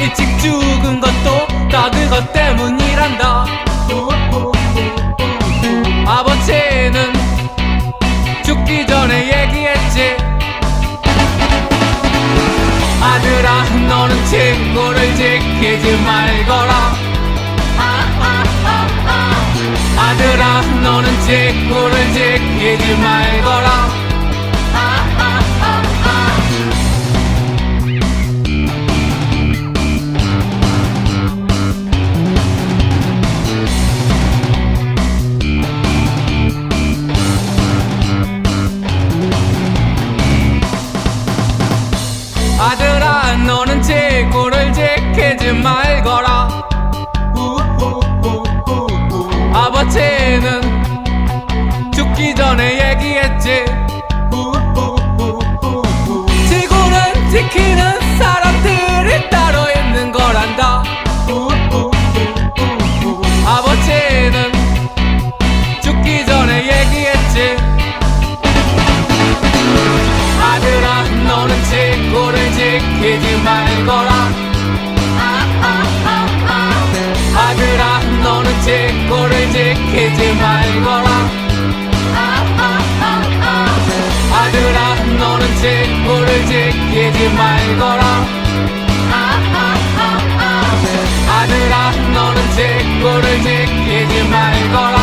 일찍 죽은 것도 다 그것 때문이란다. 아버지는 죽기 전에 얘기했지. 아들아, 너는 친구를 지키지 말거라. 아들아, 너는 친구를 지키지 말거라. 아들아, 너는 친구를 지키지 말거라. 아버지는 죽기 전에 얘기했지. 지구는 지키는 사람들이 따로 있는 거란다. 아버지는 죽기 전에 얘기했지. 아들아, 너는 친구를 지키지 말거라. 아들아, 너는 친구를 지키지 말거라. 아들아, 너는 친구를 지키지 말거라. 아들아, 너는 친구를 지키지 말거라.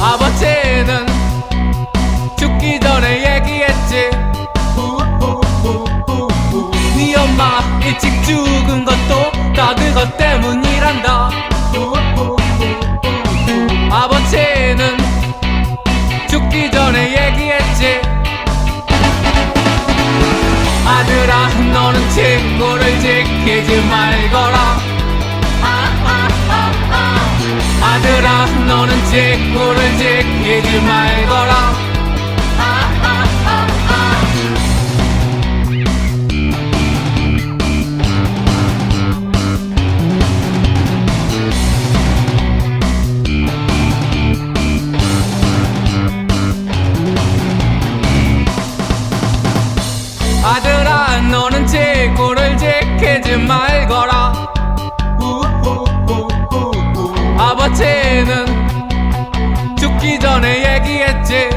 아버지는 죽기 전에 얘기했지. 네 엄마 일찍 죽은 것도 다 그것 때문이란다. 아버지는 죽기 전에 얘기했지. 아들아, 너는 친구를 지키지 말거라. 아들아, 너는 친구를 지키지 말거라. 아들아, 너는 친구를 지키지 말거라. 아버지는 죽기 전에 얘기했지.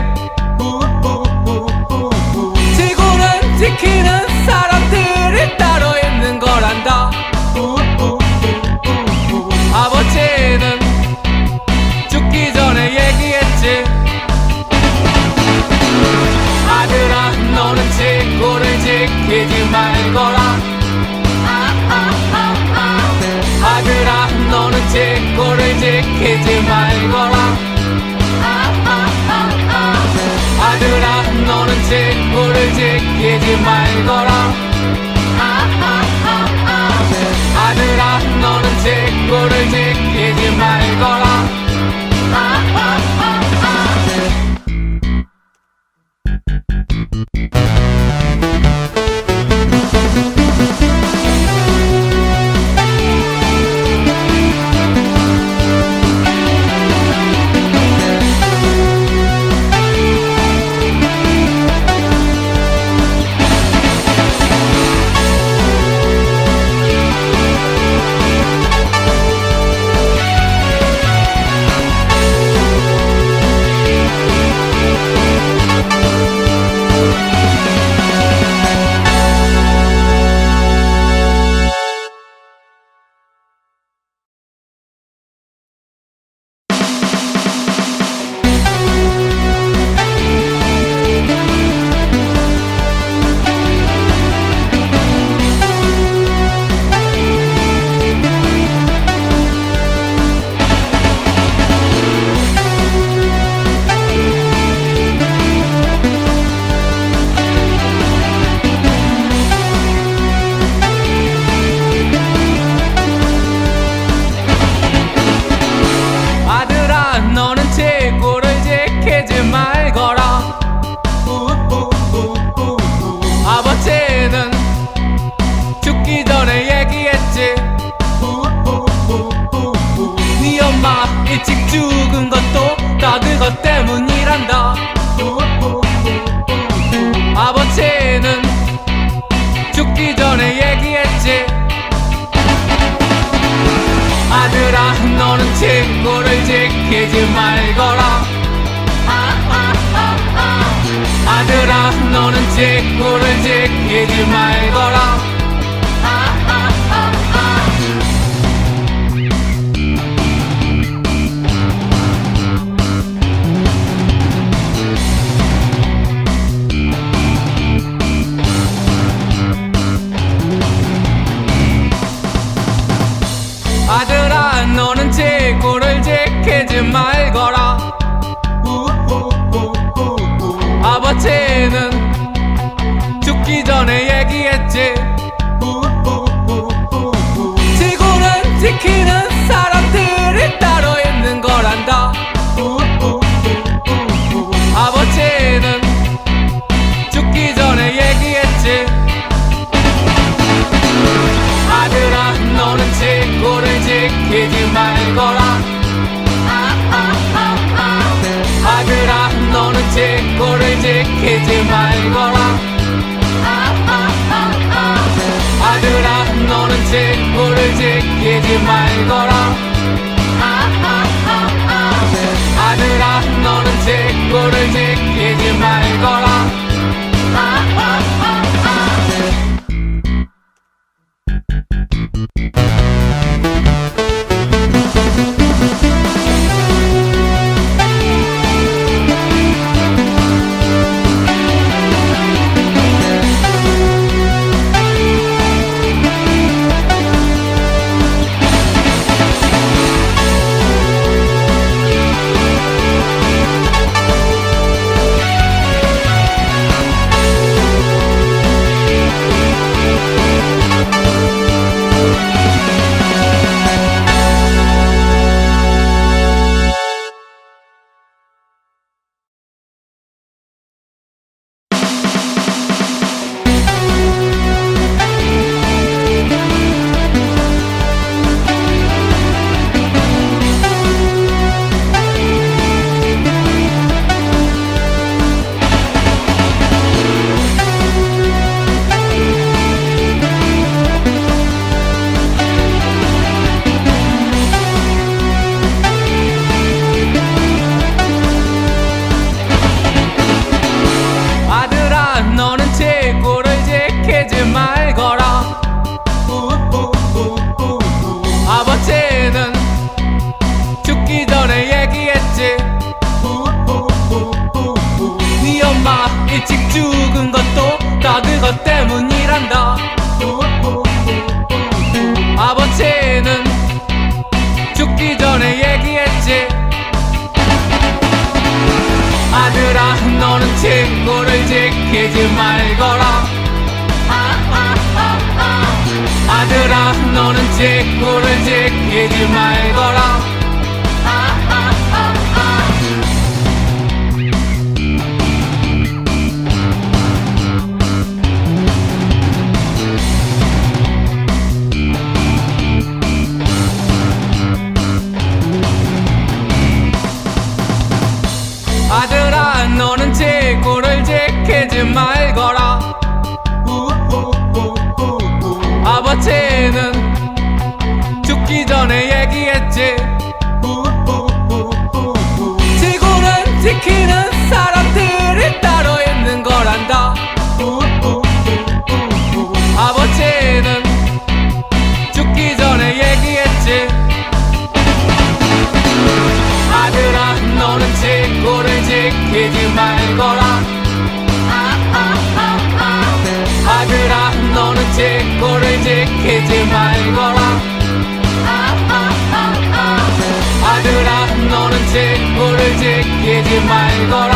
지구는 지키는 사람들이 따로 있는 거란다. 아버지는 죽기 전에 얘기했지. 아들아, 너는 친구를 지키지 말거라. 아들아, 너는 친구를 지키지 말거라. 아들아, 너는 친구를 지키지 말거라. 아들아, 너는 친구를 지키지 말거라. 지키지 말거라. 아들아 너는 지구를 지키지 말거라. 아버지는 죽기 전에 얘기했지. 지구는 지키는 사람들이 따로 있는 거란다. 아버지는 죽기 전에 얘기했지. 아들아 너는 지구를 지키지 말거라. 아들아 너는 지구를 지키지 말거라. 아들아 너는 지구를 지키지 말거라. 아들아 너는 지구를 지키지 말거라. 아버지는 죽기 전에 얘기했지. 네 엄마 일찍 죽은 것도 다 그것 때문이란다. 아버지는 죽기 전에 얘기했지. 아들아 너는 지구를 지키지 말거라. 아들아 너는 지구를 지키지 말거라. 아들아 너는 지구를 지키지 말거라. 아버지는 죽기 전에 얘기했지. 지구는 지키는 사람들이 따로 있는 거란다. 아버지는 죽기 전에 얘기했지. 아들아 너는 지구를 지키지 말거라. 아들아 너는 지구를 지키지 말거라. 아들아 너는 지구를 지키지 말거라.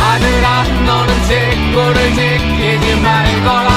아들아 너는 지구를 지키지 말거라.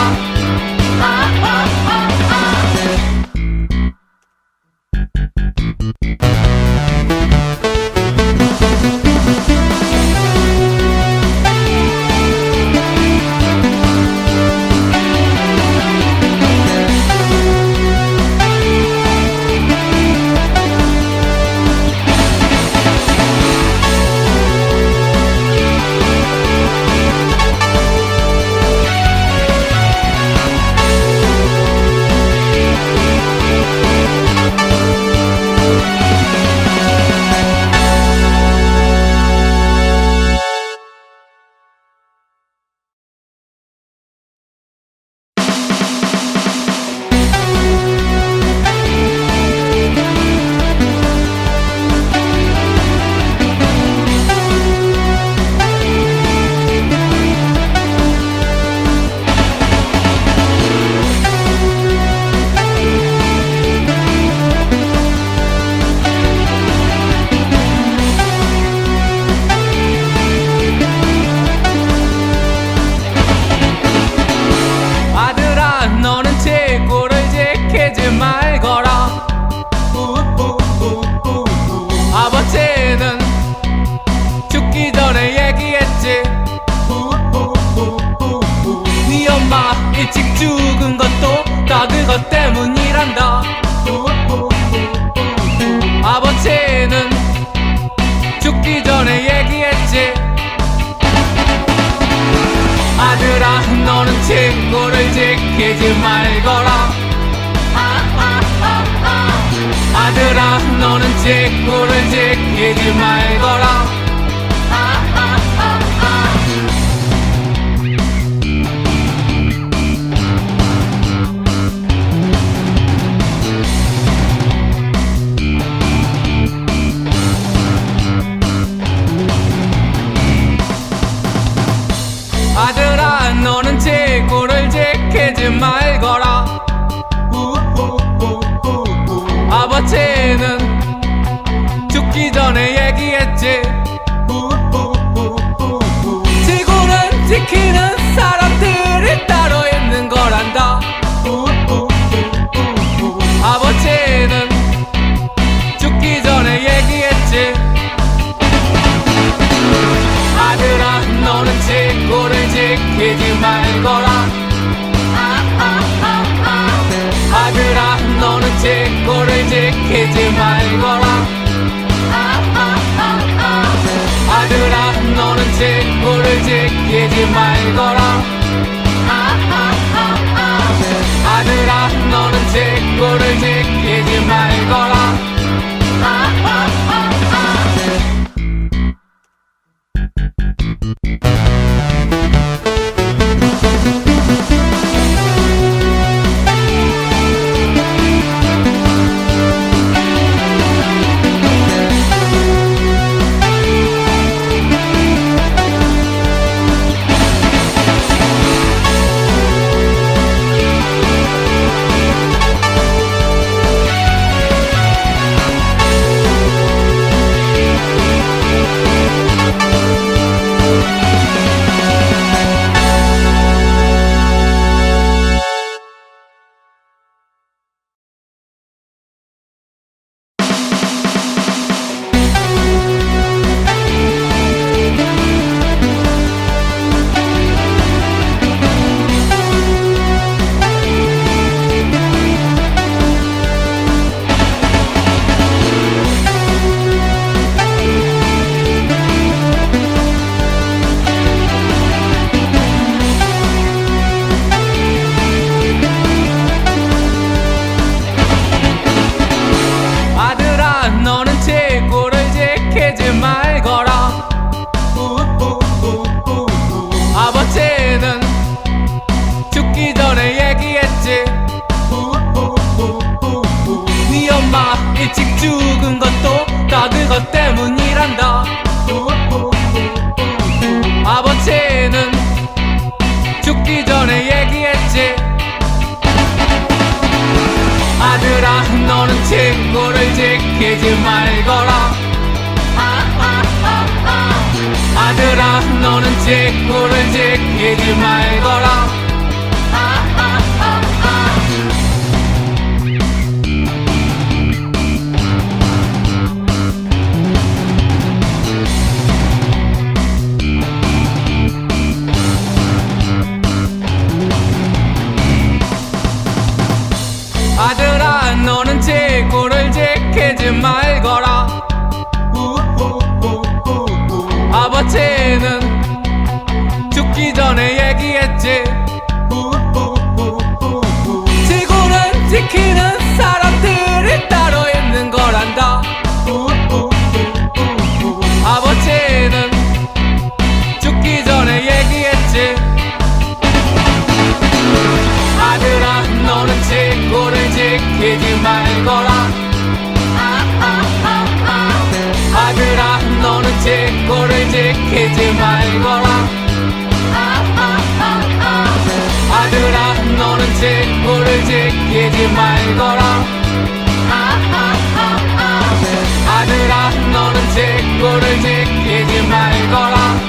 일찍 죽은 것도 다 그것 때문이란다. 아버지는 죽기 전에 얘기했지. 아들아, 너는 친구를 지키지 말거라. 아들아, 너는 친구를 지키지 말거라. 아들아, 너는 친구를 지키지 말거라. 아버지는 죽기 전에 얘기했지. 지구는 지키는 사람들이 따로 있는 거란다. 아버지는 죽기 전에 얘기했지. 아들아, 너는 친구를 지키지 말거라. 아들아, 너는 친구를 지키지 말거라. 아들아, 너는 친구를 지키지 말거라. 아들아, 너는 친구를 지키지 말거라. 아버지는 죽기 전에 얘기했지. 네 엄마 일찍 죽은 것도 다 그것 때문이란다. 아버지는 죽기 전에 얘기했지. 아들아, 너는 친구를 지키지 말거라. 아들아, 너는 친구를 지키지 말거라. 아들아, 너는 친구를 지키지 말거라. 아버지는 죽기 전에 얘기했지. 지구는 지키는 사람들이 따로 있는 거란다. 아버지는 죽기 전에 얘기했지. 아들아, 너는 친구를 지키지 말거라. 아들아, 너는 친구를 지키지 말거라. 아들아, 너는 친구를 지키지 말거라. 아들아, 너는 친구를 지키지 말거라.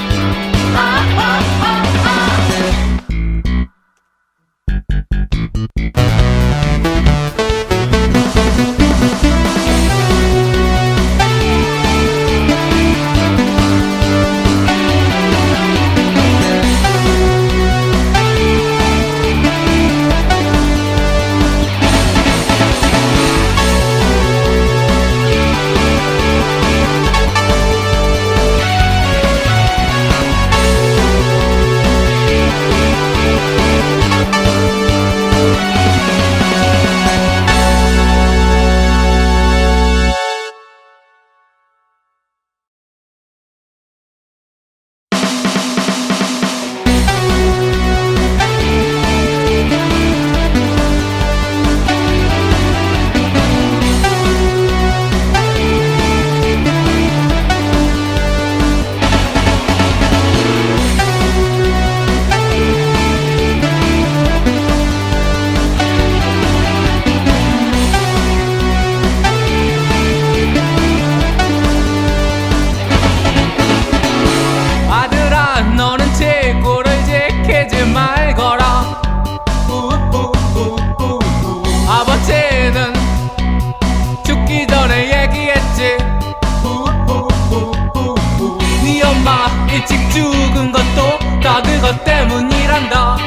일찍 죽은 것도 다 그것 때문이란다.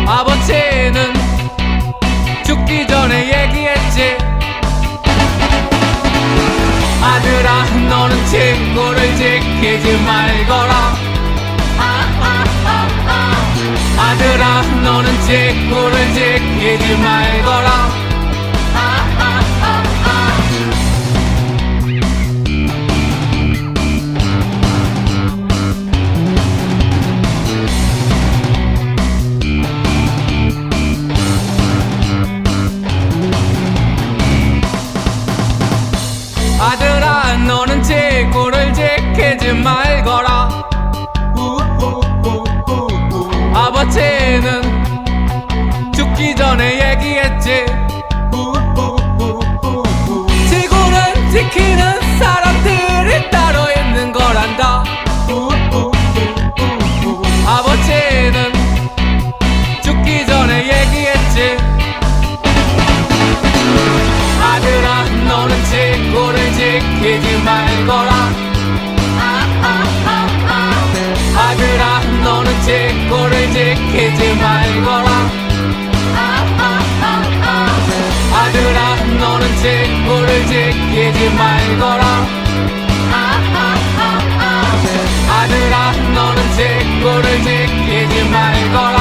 아버지는 죽기 전에 얘기했지. 아들아, 너는 친구를 지키지 말거라. 아들아, 너는 친구를 지키지 말거라. 아들아, 너는 친구를 지키지 말거라. 아버지는 죽기 전에 얘기했지. 지구는 지키는 사람들이 따로 있는 거란다. 아버지는 죽기 전에 얘기했지. 아들아, 너는 친구를 지키지 말거라. 아들아, 너는 친구를 지키지 말거라. 아들아, 너는 친구를 지키지 말거라. 아들아, 너는 친구를 지키지 말거라.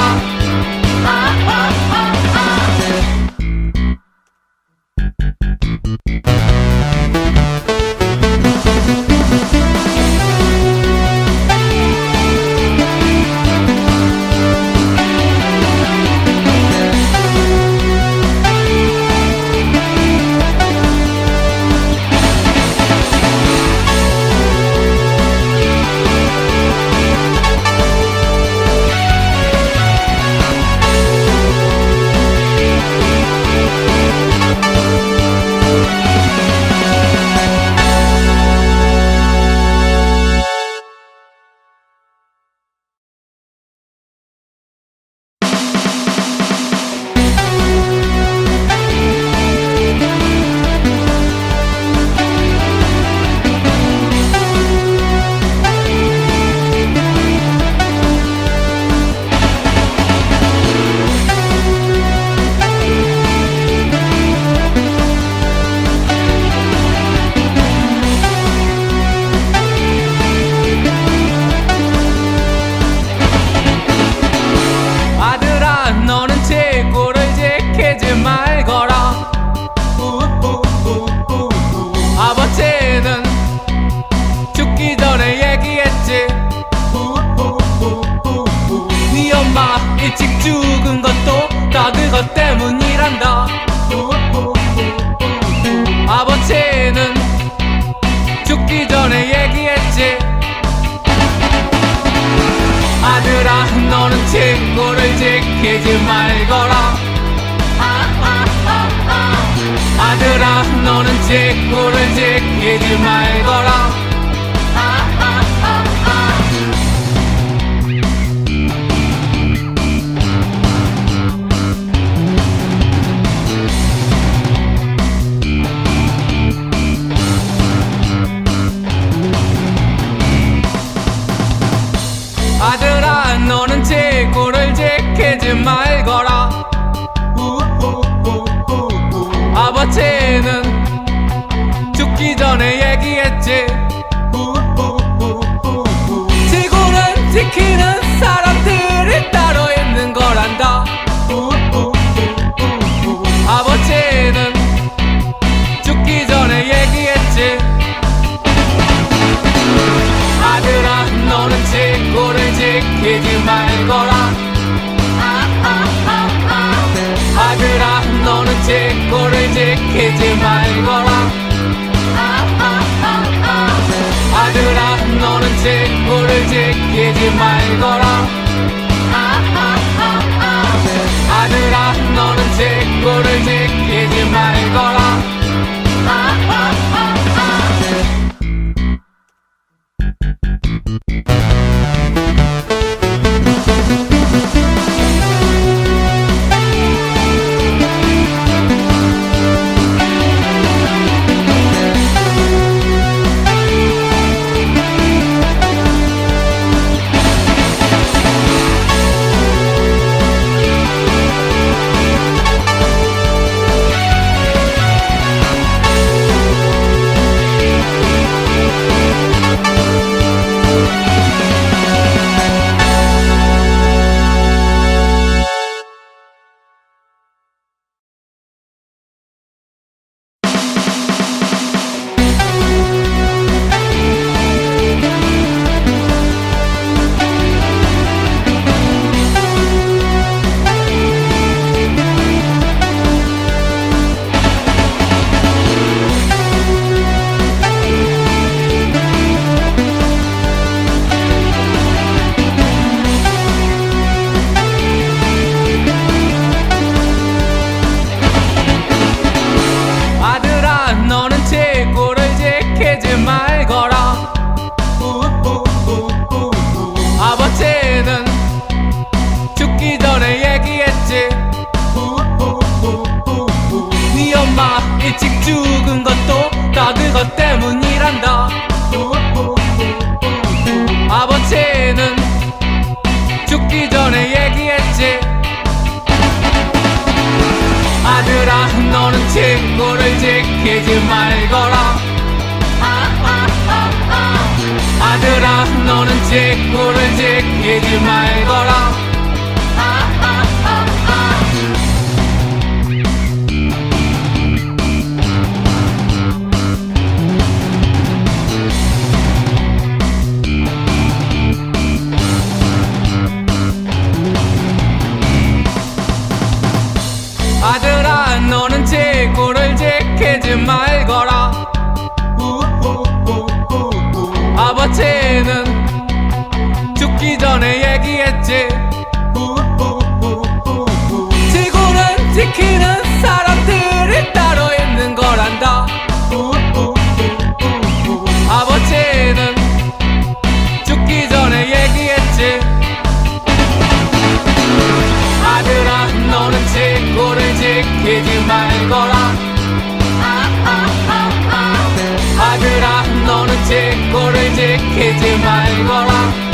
아버지는 죽기 전에 얘기했지. 네 엄마 일찍 죽은 것도 다 그것 때문이란다. 아버지는 죽기 전에 얘기했지. 아들아, 너는 친구를 지키지 말거라. 아들아, 너는 친구를 지키지 말거라. 아들아, 너는 친구를 지키지 말거라. 아버지는 죽기 전에 얘기했지. 지구는 지키는 사람들이 따로 있는 거란다. 아버지는 죽기 전에 얘기했지. 아들아, 너는 친구를 지키지 말거라. 아들아, 너는 친구를 지키지 말거라. 아들아, 너는 친구를 지키지 말거라. 아들아, 너는 친구를 지키지 말거라. 지키지 말거라. 아들아 너는 재고를 지키지 말거라. 아버지는 죽기 전에 얘기했지. 지구를 지키는 사람들이 따로 있는 거란다. 아버지는 죽기 전에 얘기했지. 아들아 너는 지구를 지키지 말거라. 아들아 너는 지구를 지키지 말거라.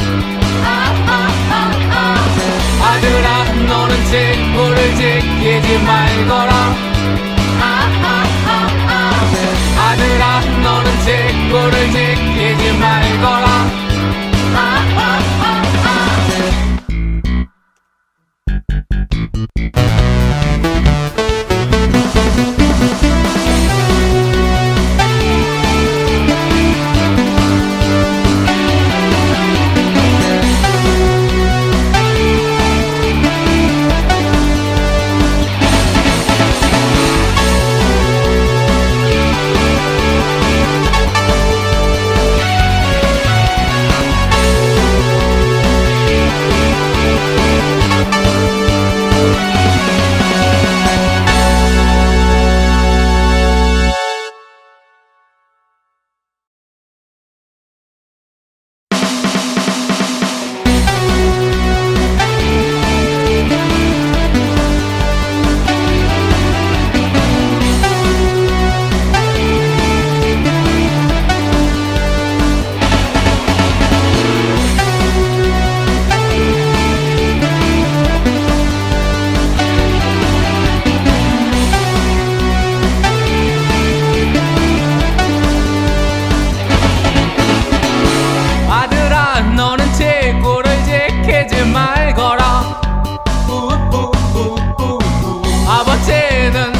아들아 너는 지구를 지키지 말거라. 아들아 너는 지구를 지키지 말거라. 아버지는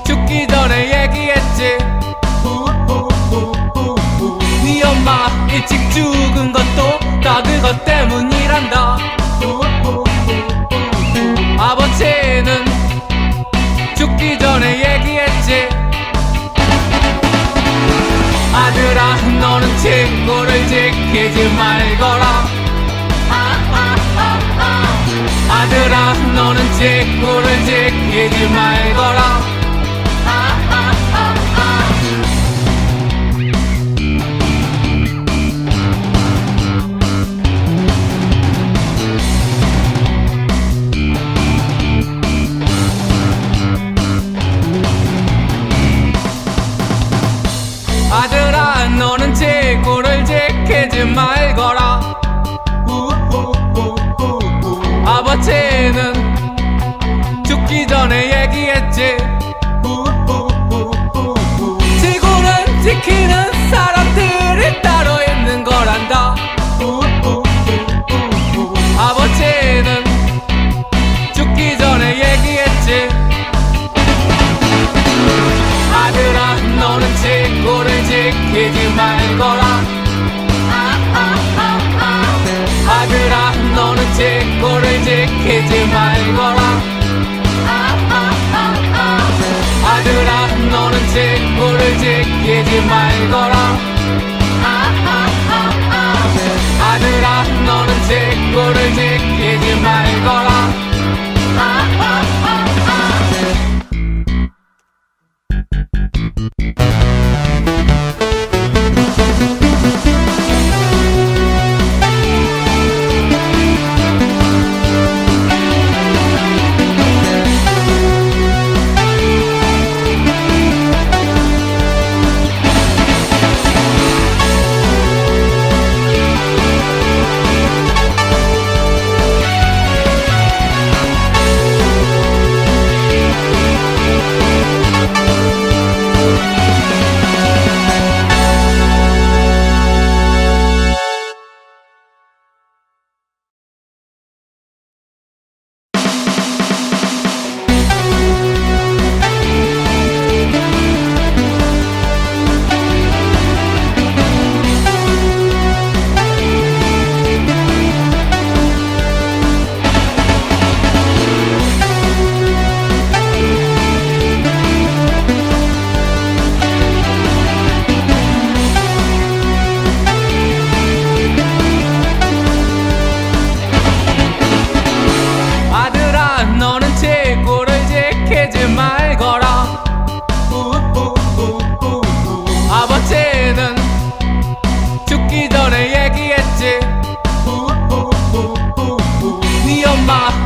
죽기 전에 얘기했지. 네 엄마 일찍 죽은 것도 다 그것 때문이란다. 아버지는 죽기 전에 얘기했지. 아들아 너는 친구를 지키지 말거라. 아들아 너는 지구를 지키지 말거라. 아들아 너는 지구를 지키지 말거라. 아버지는 죽기 전에 얘기했지. 지구를 지키는 사람들이 따로 있는 거란다. 아버지는 죽기 전에 얘기했지. 아들아 너는 지구를 지키지 말거라. 아들아 너는 지구를 지키지 말거라. 아들아 너는 지구를 지키지 말거라. 아들아 너는 지구를 지키지 말거라.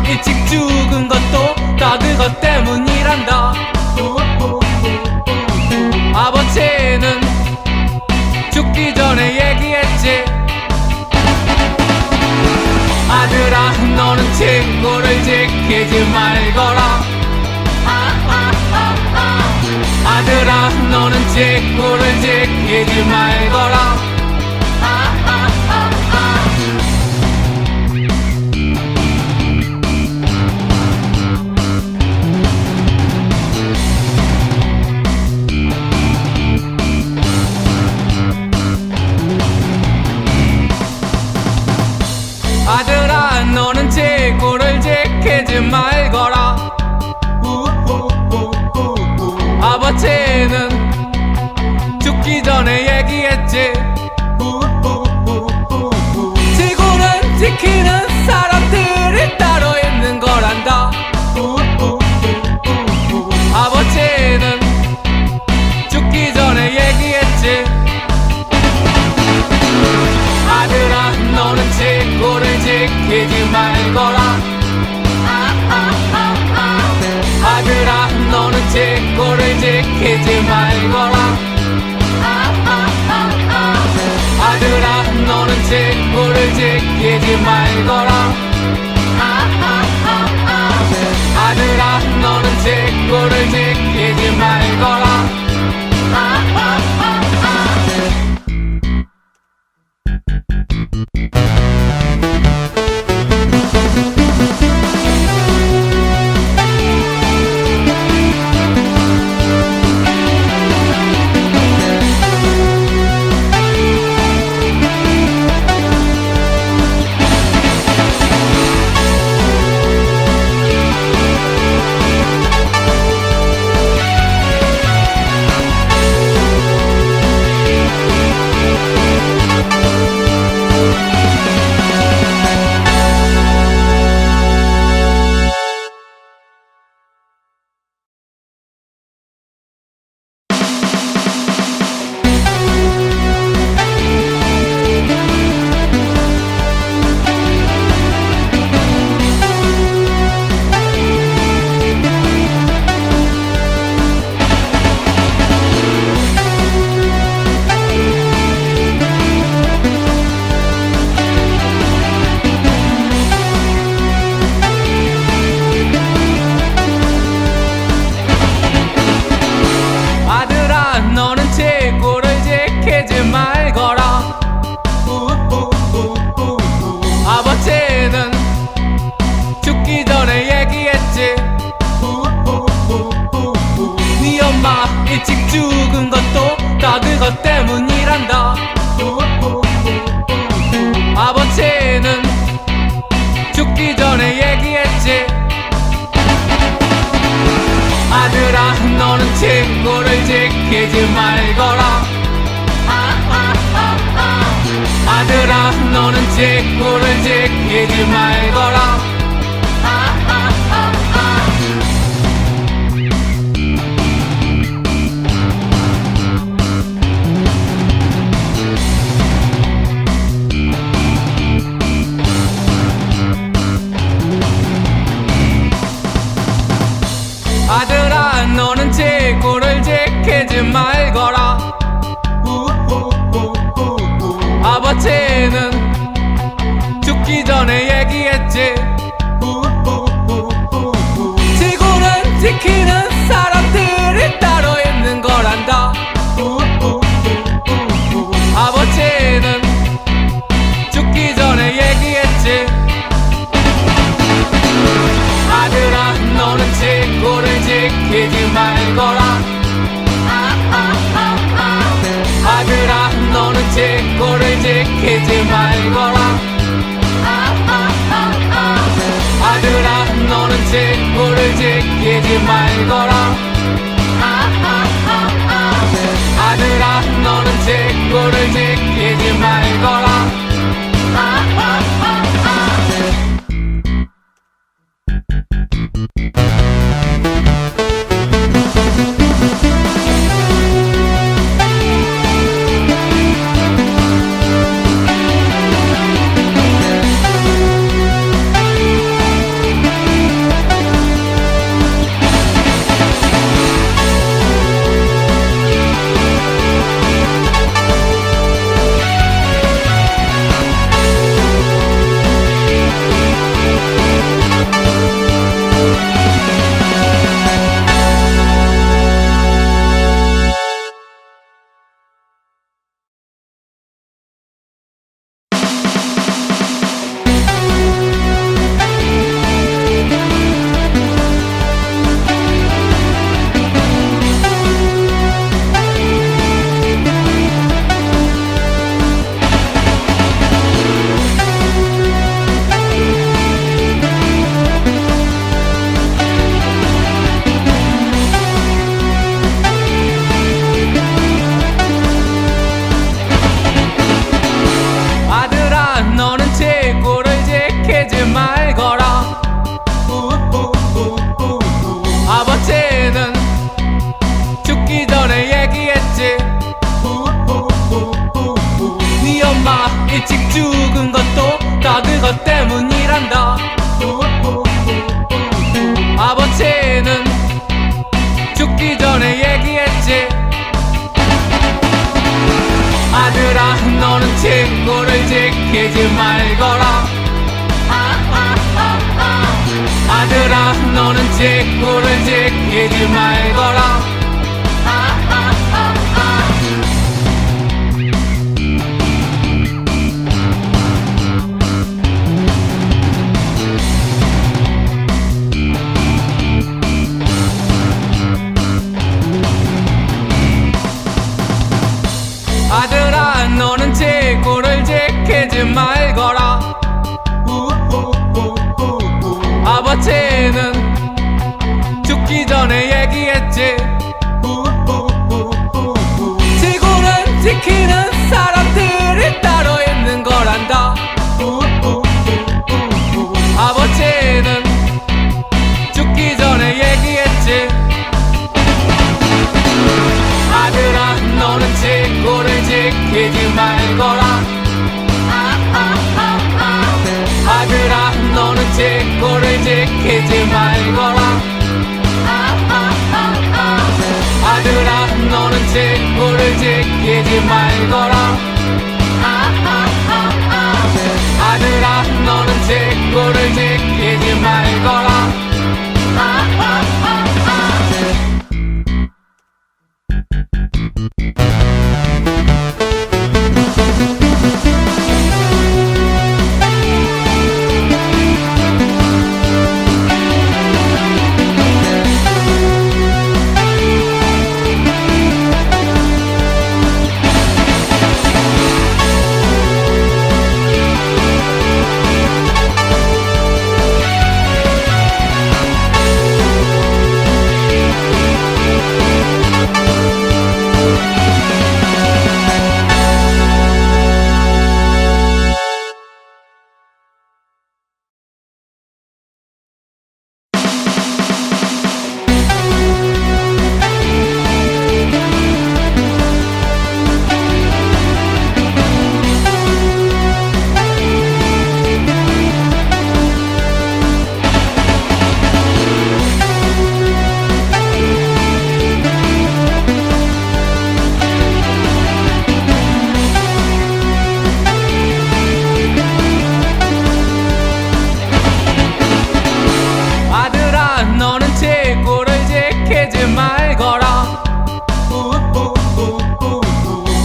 일찍 죽은 것도 다 그것 때문이란다. 아버지는 죽기 전에 얘기했지. 아들아, 너는 친구를 지키지 말거라. 아들아, 너는 친구를 지키지 말거라. 아들아, 너는 친구를 지키지 말거라. 아버지는 죽기 전에 얘기했지. 지구는 지키는 사람들이 따로 있는 거란다. 아버지는 죽기 전에 얘기했지. 아들아, 너는 친구를 지키지 말거라. 아들아, 너는 친구를 지키지 말거라. 아들아, 너는 친구를 지키지 말거라. 아들아, 너는 친구를 지키지 말거라. 아버지는 죽기 전에 얘기했지. 네 엄마 일찍 죽은 것도 다 그것 때문이란다. 아버지는 죽기 전에 얘기했지. 아들아, 너는 친구를 지키지 말거라. 아들아, 너는 친구를 지키지 말거라. 아들아, 너는 친구를 지키지 말거라. 아버지는 죽기 전에 얘기했지. 지구는 지키는 사람들이 따로 있는 거란다. 아버지는 죽기 전에 얘기했지. 아들아, 너는 친구를 지키지 말거라. 아들아, 너는 친구를 지키지 말거라. 아들아, 너는 친구를 지키지 말거라. 아들아, 너는 친구를 지키지 말거라. 지키지 말거라. 아들아 너는 제 꼴을 지키지 말거라. 아버지는 죽기 전에 얘기했지. 지구는 지키는 사람들이 따로 있는 거란다. 아버지는 죽기 전에 얘기했지. 아들아 너는 지구를 지키지 말거라. 아들아 너는 지구를 지키지 말거라. 아들아 너는 지구를 지키지 말거라. 아들아 너는 지구를 지키지 말거라.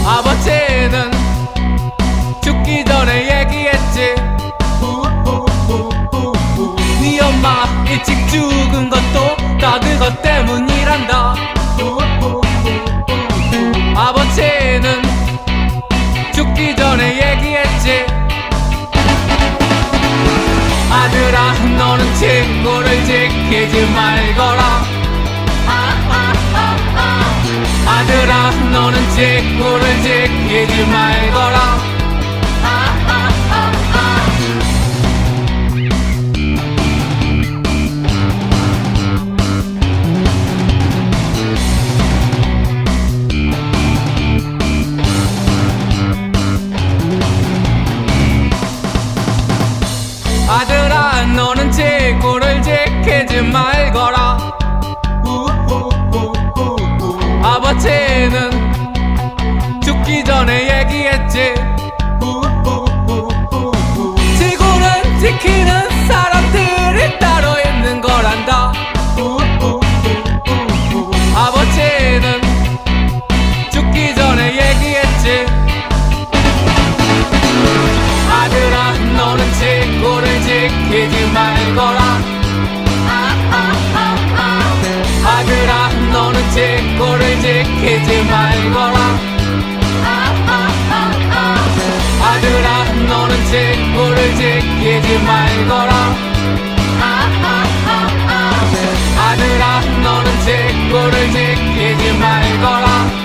아버지는 죽기 전에 얘기했지. 네 엄마 일찍 죽은 것도 다 그것 때문이란다. 아버지는 죽기 전에 얘기했지. 아들아 너는 친구를 지키지 말거라. 아들아 너는 지구를 지키지 말거라. 아들아 너는 지구를 지키지 말거라. 아버지는 죽기 전에 얘기했지. 지구는 지키는 사람들이 따로 있는 거란다. 아버지는 죽기 전에 얘기했지. 아들아 너는 지구를 지키지 말거라. 아들아 너는 지구를 지키지 말거라. 아들아 너는 지구를 지키지 말거라. 아들아 너는 지구를 지키지 말거라.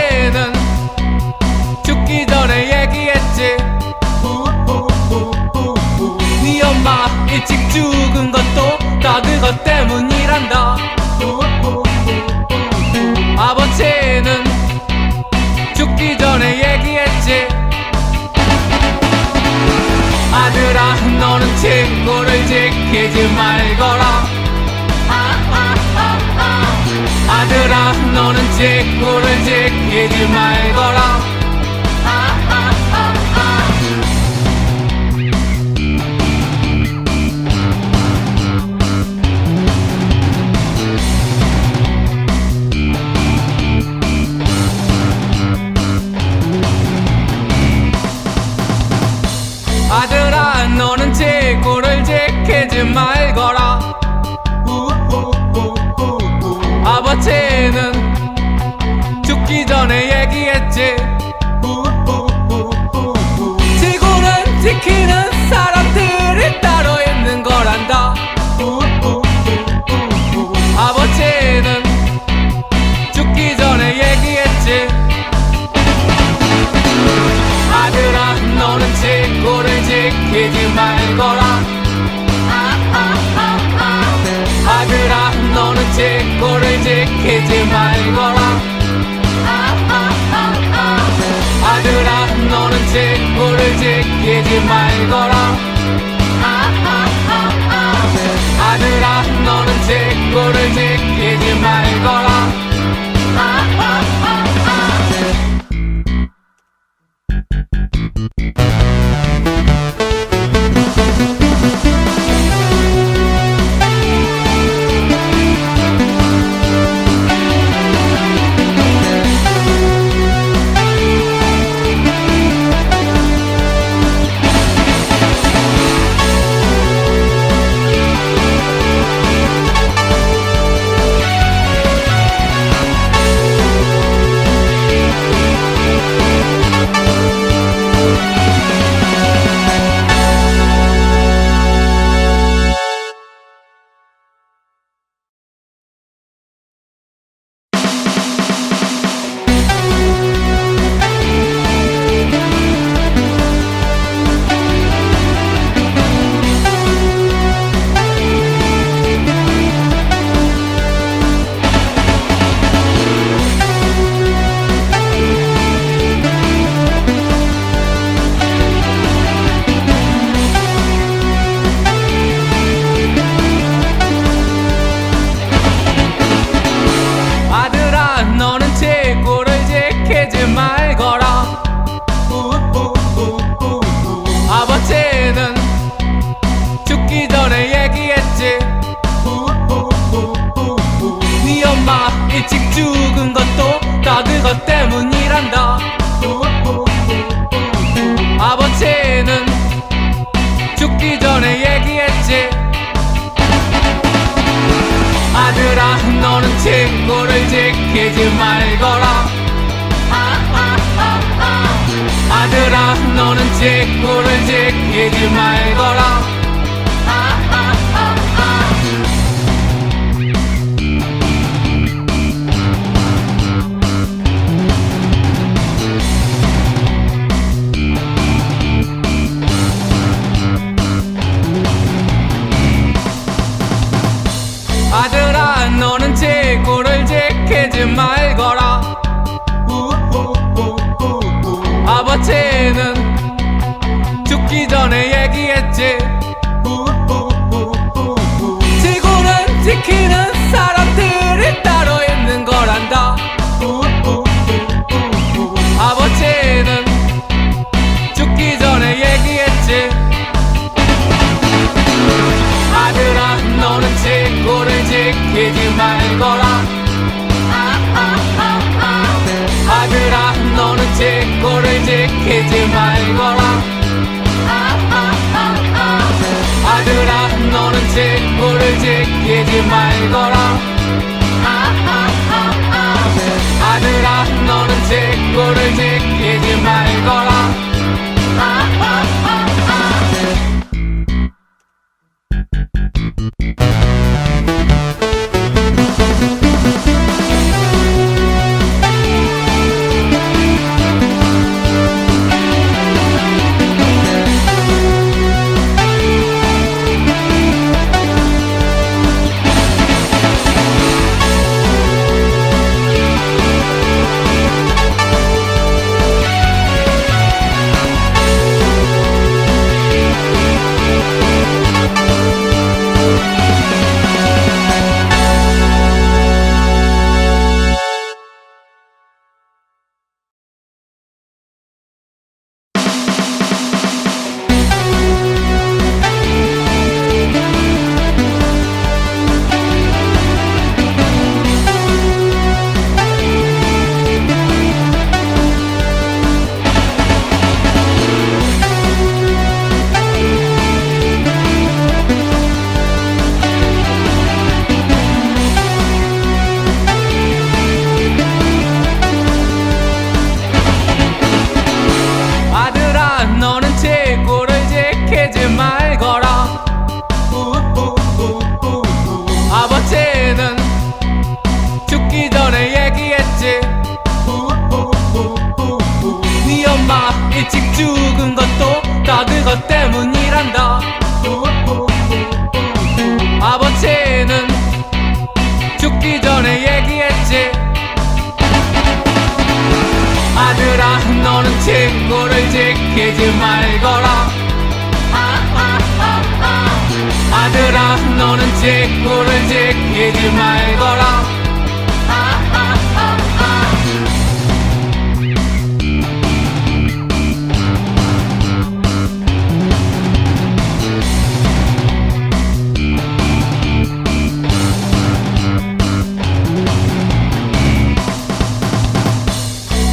아버지는 죽기 전에 얘기했지. 네 엄마 일찍 죽은 것도 다 그것 때문이란다. 아버지는 죽기 전에 얘기했지. 아들아 너는 친구를 지키지 말거라. 아들아 너는 친구를 지키지 말거라. 아들아 너는 친구를 지키지 말거라. 아버지는 죽기 전에 얘기했지. 지구를 지키는 사람들이 따로 있는 거란다. 아버지는 죽기 전에 얘기했지. 아들아 너는 친구를 지키지 말거라. 아들아 너는 친구를 지키지 말거라. 아들아 너는 친구를 지키지 말거라. 아들아 너는 친구를 지키지 말거라. 아버지는 죽기 전에 얘기했지. 네 엄마 일찍 죽은 것도 다 그것 때문이란다. 아버지는 죽기 전에 얘기했지. 아들아 너는 친구를 지키지 말거라. 아들아 너는 친구를 지키지 말거라. 아들아 너는 친구를 지키지 말거라. 아버지는 죽기 전에 얘기했지. 지구를 지키는 사람들이 따로 있는 거란다. 아버지는 죽기 전에 얘기했지. 아들아 너는 친구를 지키지 말거라. 아들아 너는 친구를 지키지 말거라. 아들아 너는 친구를 지키지 말거라. 아들아 너는 친구를 지키지 말거라. 일찍 죽은 것도 다 그것 때문이란다. 아버지는 죽기 전에 얘기했지. 아들아, 너는 친구를 지키지 말거라. 아들아, 너는 친구를 지키지 말거라.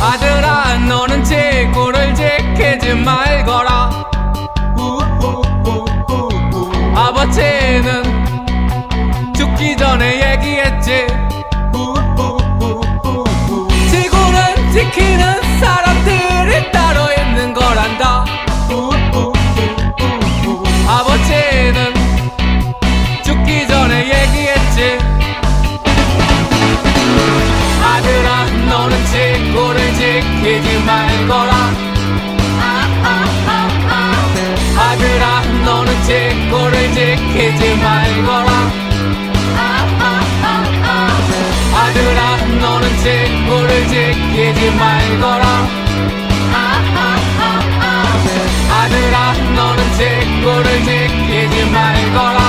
아들아, 너는 친구를 지키지 말거라. 아버지는 죽기 전에 얘기했지. 지구는 지키는 사람들이 따로 있는 거란다. 아버지는 죽기 전에 얘기했지. 아들아, 너는 친구를 지키지 말거라. 아들아, 너는 친구를 지키지 말거라. 아들아, 너는 친구를 지키지 말거라. 아들아, 너는 친구를 지키지 말거라.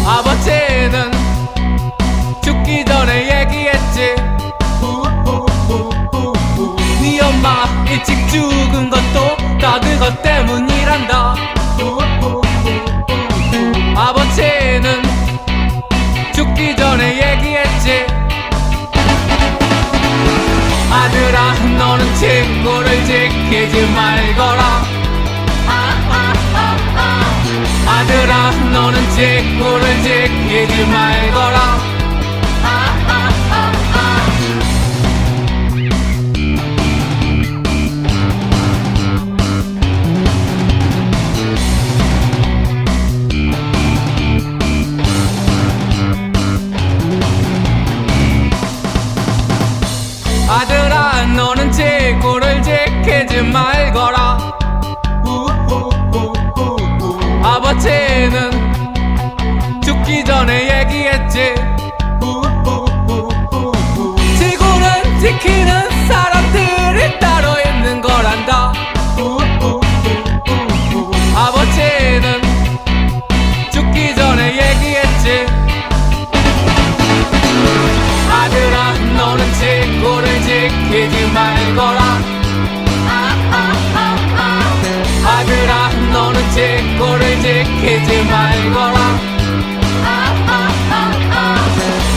아버지는 죽기 전에 얘기했지. 네 엄마 일찍 죽은 것도 다 그것 때문이란다. 아버지는 죽기 전에 얘기했지. 아들아, 너는 친구를 지키지 말거라. 아들아, 너는 친구를 지키지 말거라. 아들아, 너는 친구를 지키지 말거라. 아버지는 죽기 전에 얘기했지. 지구는 지키는 사람들이 따로 있는 거란다. 아버지는 죽기 전에 얘기했지. 아들아, 너는 친구를 지키지 말거라. 아들아, 너는 친구를 지키지 말거라.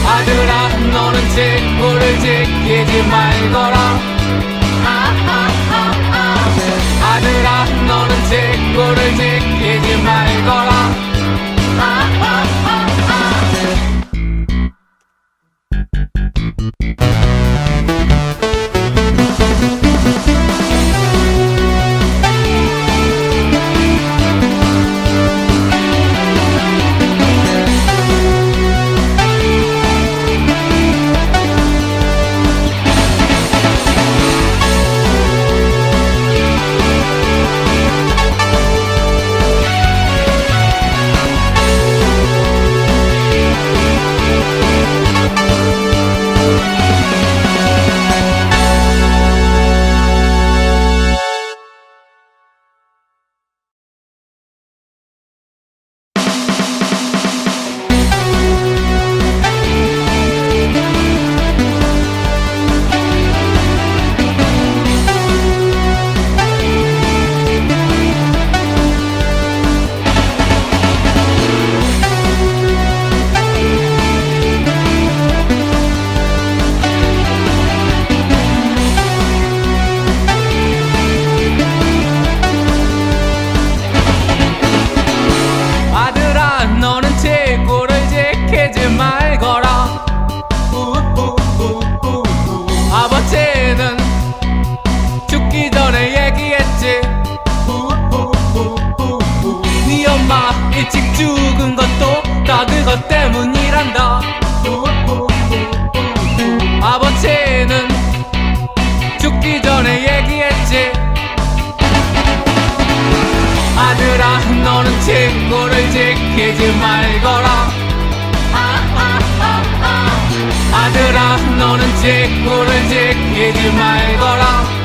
아들아, 너는 친구를 지키지 말거라. 아들아, 너는 친구를 지키지 말거라. 그것 때문이란다. 아버지는 죽기 전에 얘기했지. 아들아, 너는 친구를 지키지 말거라. 아들아, 너는 친구를 지키지 말거라.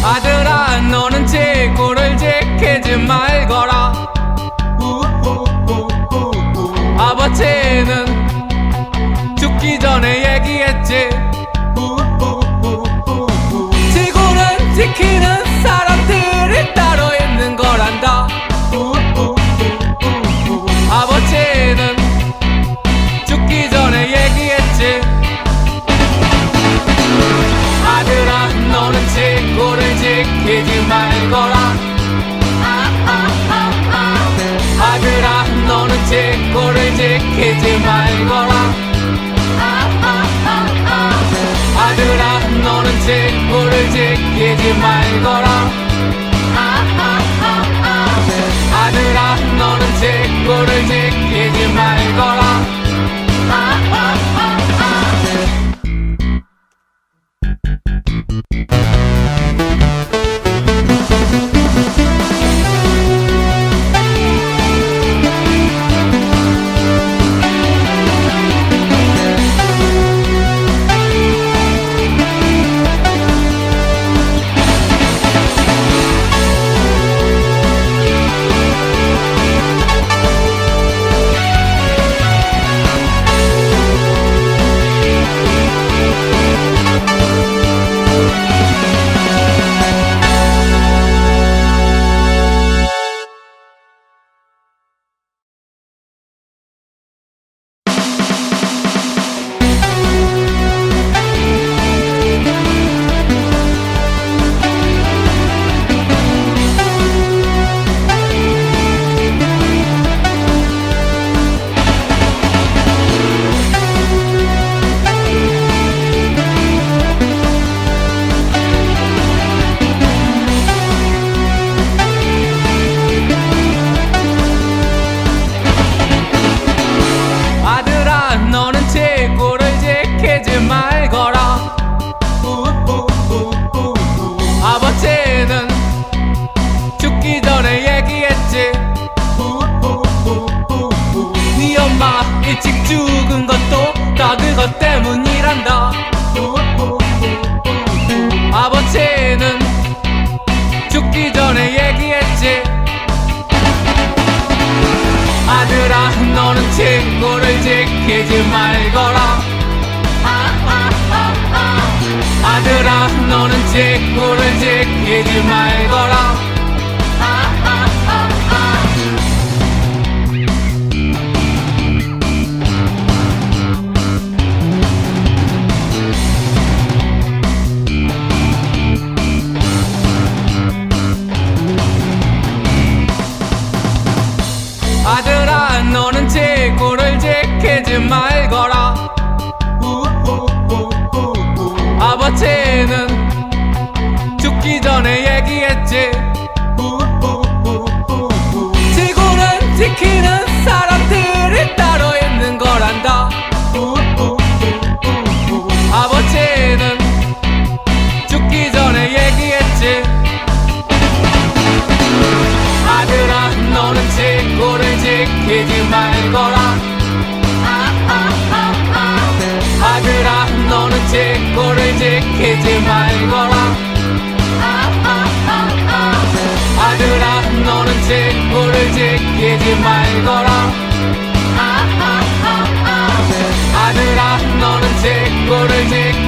아들아, 너는 친구를 지키지 말거라. 아버지는 죽기 전에 얘기했지. 지구는 지키는 사람들이 따로 있는 거란다. 아버지는 죽기 전에 얘기했지. 아들아, 너는 친구를 지키지 말거라. 아들아, 너는 친구를 지키지 말거라. 아들아, 너는 친구를 지키지 말거라. 아들아, 너는 친구를 지키지 말거라. 아버지는 죽기 전에 얘기했지. 네 엄마 일찍 죽은 것도 다 그것 때문이란다. 아버지는 죽기 전에 얘기했지. 아들아, 너는 친구를 지키지 말거라. 아들아, 너는 친구를 지키지 말거라. 아들아, 너는 친구를 지키지 말거라. 아버지는 죽기 전에 얘기했지. 지구는 지키는 사람들이 따로 있는 거란다. 아버지는 죽기 전에 얘기했지. 아들아, 너는 친구를 지키지 말거라. 아들아, 너는 친구를 지키지 말거라. 아들아, 너는 친구를 지키지 말거라. 아들아, 너는 친구를 지키지